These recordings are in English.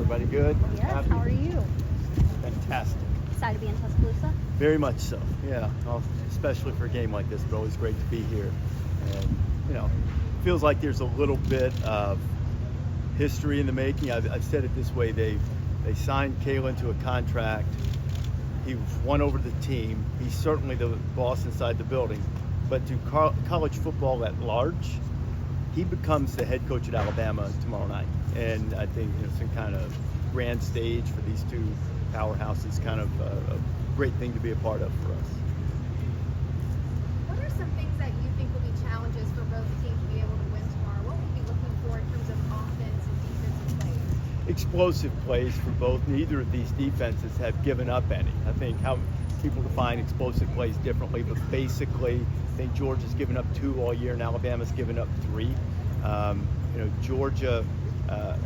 Everybody good? Yes, Happy? how are you? Fantastic. Excited to be in Tuscaloosa? Very much so, yeah. Well, especially for a game like this, but always great to be here. And, feels like there's a little bit of history in the making. I've said it this way, they signed Kalen to a contract. He won over the team. He's certainly the boss inside the building. But to college football at large, he becomes the head coach at Alabama tomorrow night. And I think some kind of grand stage for these two powerhouses, kind of a great thing to be a part of for us. What are some things that you think will be challenges for both teams to be able to win tomorrow? What will you be looking for in terms of offense and defensive plays? Explosive plays for both. Neither of these defenses have given up any. I think how people define explosive plays differently, but basically I think Georgia's given up 2 all year and Alabama's given up 3. Georgia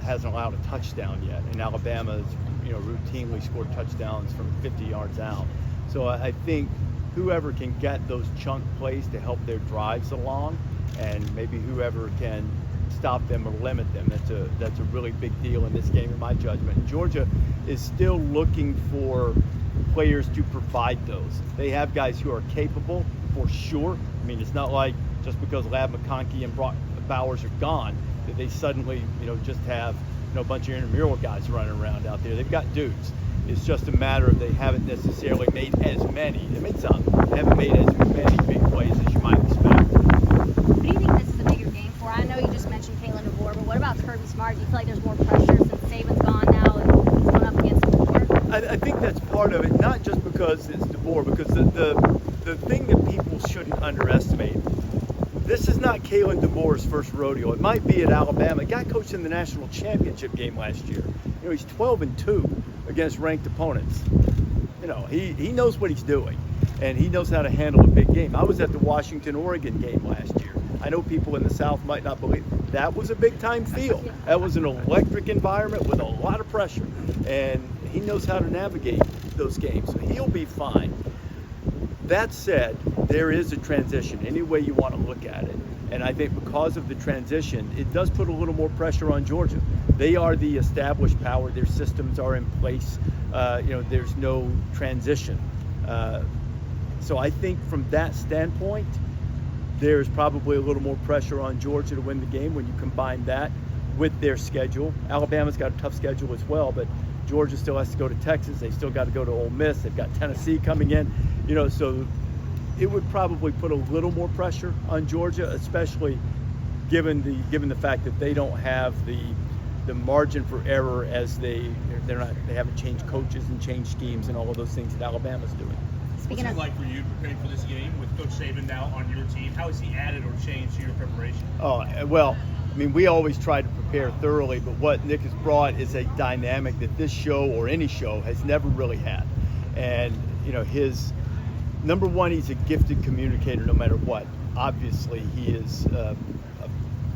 hasn't allowed a touchdown yet, and Alabama's routinely scored touchdowns from 50 yards out. So I think whoever can get those chunk plays to help their drives along, and maybe whoever can stop them or limit them, that's a really big deal in this game in my judgment. And Georgia is still looking for players to provide those. They have guys who are capable for sure. I mean, it's not like just because Lab McConkey and Brock Bowers are gone that they suddenly just have a bunch of intramural guys running around out there. They've got dudes. It's just a matter of they haven't necessarily made as many. They made some. They haven't made as many big plays as you might expect. Who do you think this is a bigger game for? I know you just mentioned Kalen DeBoer, but what about Kirby Smart? Do you feel like there's more pressure since Saban's gone now and he's going up against DeBoer? I think that's part of it, not just because it's DeBoer, because the thing that people shouldn't underestimate, this is not Kalen DeBoer's first rodeo. It might be at Alabama. A guy coached in the national championship game last year. He's 12-2 against ranked opponents. He knows what he's doing, and he knows how to handle a big game. I was at the Washington-Oregon game last year. I know people in the South might not believe that was a big-time field. That was an electric environment with a lot of pressure, and he knows how to navigate those games. So he'll be fine. That said, there is a transition, any way you want to look at it. And I think because of the transition, it does put a little more pressure on Georgia. They are the established power. Their systems are in place. There's no transition. So I think from that standpoint, there's probably a little more pressure on Georgia to win the game when you combine that with their schedule. Alabama's got a tough schedule as well, but Georgia still has to go to Texas. They still got to go to Ole Miss. They've got Tennessee coming in. So it would probably put a little more pressure on Georgia, especially given the fact that they don't have the margin for error as they haven't changed coaches and changed schemes and all of those things that Alabama's doing. What's it like for you preparing for this game with Coach Saban now on your team? How has he added or changed to your preparation? Oh, well, we always try to prepare thoroughly, but what Nick has brought is a dynamic that this show or any show has never really had. And, his number one, he's a gifted communicator no matter what. Obviously, he is a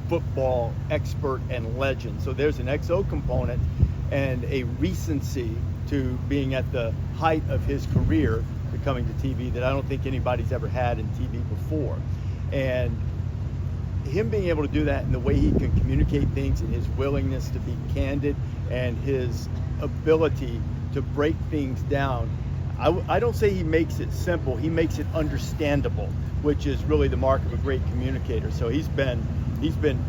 football expert and legend. So there's an XO component and a recency to being at the height of his career to coming to TV that I don't think anybody's ever had in TV before. And him being able to do that and the way he can communicate things and his willingness to be candid and his ability to break things down, I don't say he makes it simple, he makes it understandable, which is really the mark of a great communicator. So he's been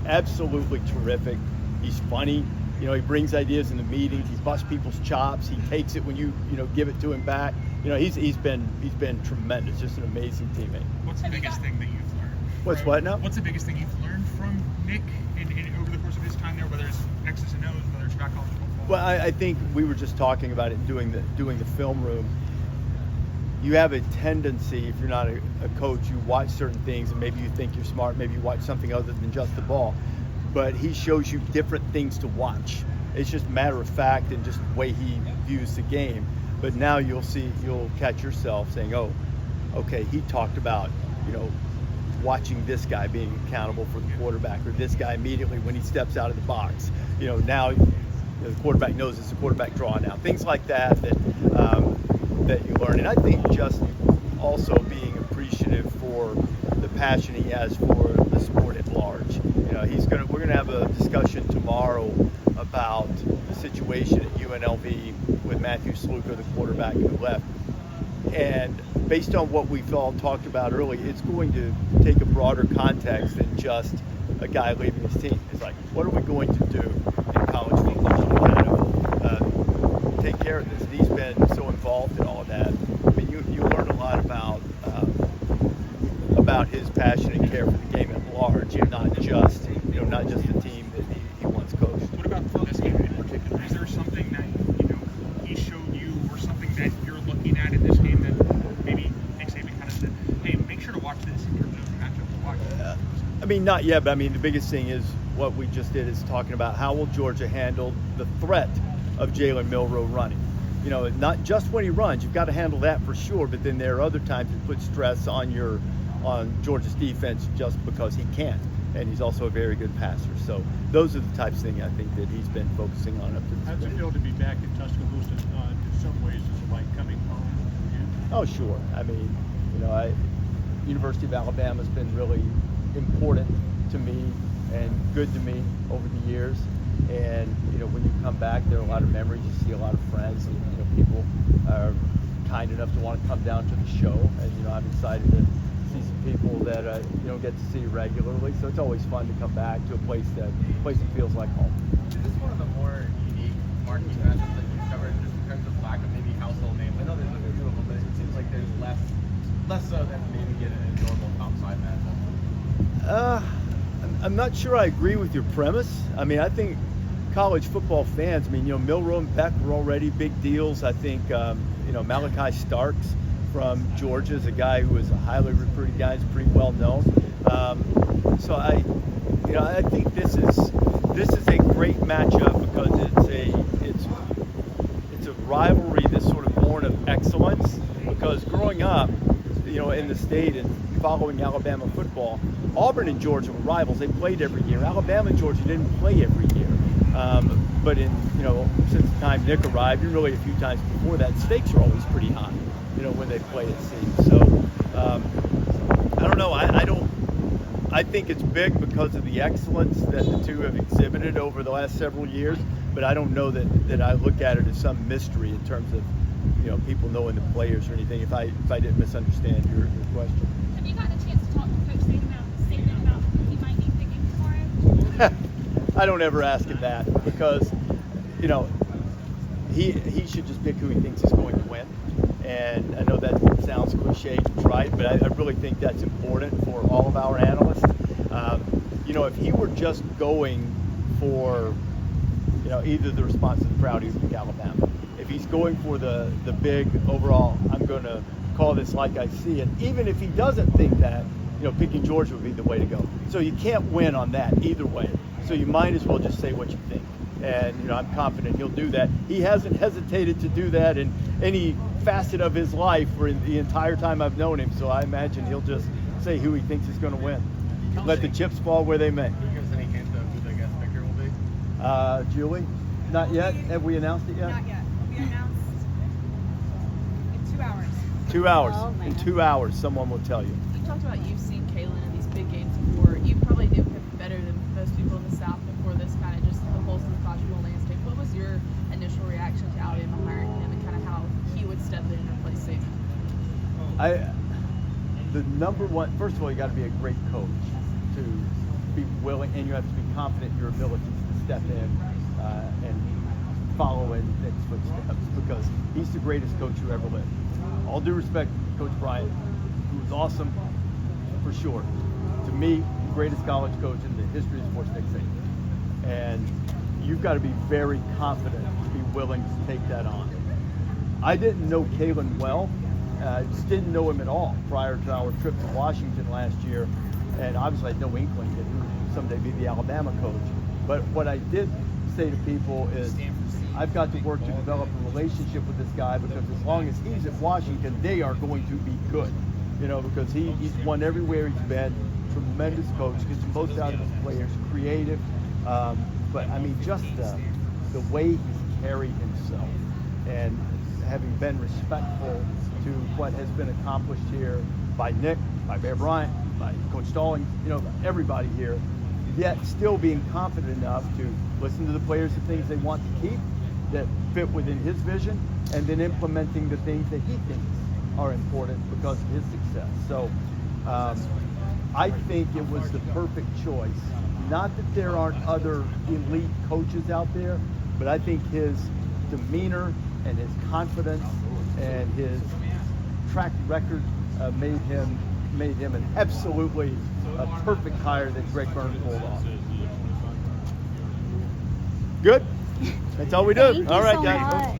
absolutely terrific. He's funny. He brings ideas in the meetings. He busts people's chops. He takes it when you give it to him back. He's been tremendous. Just an amazing teammate. What's the biggest thing that you've learned? What now? What's the biggest thing you've learned from Nick in over the course of his time there, whether it's X's and O's, whether it's about college football? Well, I think we were just talking about it doing the film room. You have a tendency, if you're not a coach, you watch certain things and maybe you think you're smart, maybe you watch something other than just the ball. But he shows you different things to watch. It's just matter of fact and just the way he views the game. But now you'll catch yourself saying, oh, okay, he talked about, watching this guy being accountable for the quarterback, or this guy immediately when he steps out of the box. Now the quarterback knows it's a quarterback draw now. Things like that you learn. And I think just also being appreciative for the passion he has for the sport at large. We're gonna have a discussion tomorrow about the situation at UNLV with Matthew Sluka, the quarterback who left. And based on what we've all talked about earlier, it's going to take a broader context than just a guy leaving his team. It's like, what are we going to do in college football to kind of take care of this? He's been so involved in all of that. I mean, you learn a lot about his passion and care for the game at large, and not just the team that he once coached. What about for this game in particular? Is there something that he showed you, or something that you're looking at in this game that maybe Nick Saban kind of said, "Hey, make sure to watch this in terms of the matchup to watch"? I mean, not yet, but I mean, the biggest thing is what we just did is talking about how will Georgia handle the threat of Jalen Milroe running. Not just when he runs, you've got to handle that for sure, but then there are other times you put stress on Georgia's defense just because he can. And he's also a very good passer. So those are the types of things I think that he's been focusing on up to this How's it point. feel to be back in Tuscaloosa? In some ways, is it like coming home again? Oh, sure. I mean, University of Alabama has been really important to me and good to me over the years. And, when you come back, there are a lot of memories. You see a lot of friends, and, people are kind enough to want to come down to the show. And, I'm excited to see some people that you don't get to see regularly. So it's always fun to come back to a place that feels like home. Is this one of the more unique marquee matchups that you've covered, just in terms of lack of maybe household names? I know there's a few of them, but it seems like there's less so than maybe get a normal top side matchup. I'm not sure I agree with your premise. I mean, I think college football fans, Milroe and Beck were already big deals. I think, Malachi Starks from Georgia is a guy who was a highly recruited guy. He's pretty well known. So I think this is a great matchup because it's a rivalry that's sort of born of excellence. Because growing up, in the state and following Alabama football, Auburn and Georgia were rivals. They played every year. Alabama and Georgia didn't play every year. But since the time Nick arrived, and really a few times before that, stakes are always pretty high, when they play, it seems. So, I don't know. I think it's big because of the excellence that the two have exhibited over the last several years, but I don't know that I look at it as some mystery in terms of, people knowing the players or anything, if I didn't misunderstand your question. Have you gotten a chance to talk to Coach Saban about who he might be picking tomorrow? I don't ever ask him that because, he should just pick who he thinks is going to win. And I know that sounds cliche and trite, but I really think that's important for all of our analysts. If he were just going for, either the response to the crowd, he would pick Alabama. If he's going for the big overall, I'm going to call this like I see it. Even if he doesn't think that, picking Georgia would be the way to go. So you can't win on that either way. So you might as well just say what you think. And, I'm confident he'll do that. He hasn't hesitated to do that in any facet of his life for the entire time I've known him. So I imagine he'll just say who he thinks is going to win. Let the chips fall where they may. Can you give us any hint of who the guest picker will be? Julie? Not yet? Have we announced it yet? Not yet. We announced in 2 hours. 2 hours. Oh, In man. 2 hours, someone will tell you. You talked about you've seen Kalen in these big games before. You probably knew him better than most people in the South before this kind of just the whole college football landscape. What was your initial reaction to Alabama hiring him and kind of how he would step in and replace Saban? The number one, first of all, you got to be a great coach to be willing, and you have to be confident in your abilities to step in and follow in Nick's footsteps because he's the greatest coach who ever lived. All due respect to Coach Bryant, who was awesome for sure. To me, the greatest college coach in the history of sports, Nick Saban. And you've got to be very confident to be willing to take that on. I didn't know Kalen well. Just didn't know him at all prior to our trip to Washington last year. And obviously I had no inkling that he would someday be the Alabama coach. But what I did say to people is I've got to work to develop a relationship with this guy because as long as he's at Washington, they are going to be good. Because he's won everywhere he's been. Tremendous coach, gets the most out of his players, creative. But I mean, just the way he's carried himself and having been respectful to what has been accomplished here by Nick, by Bear Bryant, by Coach Stallings, everybody here. yet still being confident enough to listen to the players, the things they want to keep that fit within his vision, and then implementing the things that he thinks are important because of his success. So I think it was the perfect choice. Not that there aren't other elite coaches out there, but I think his demeanor and his confidence and his track record made him an absolutely perfect hire that Greg Byrne pulled off. Good? That's all we do. Thank you All right, so guys. much.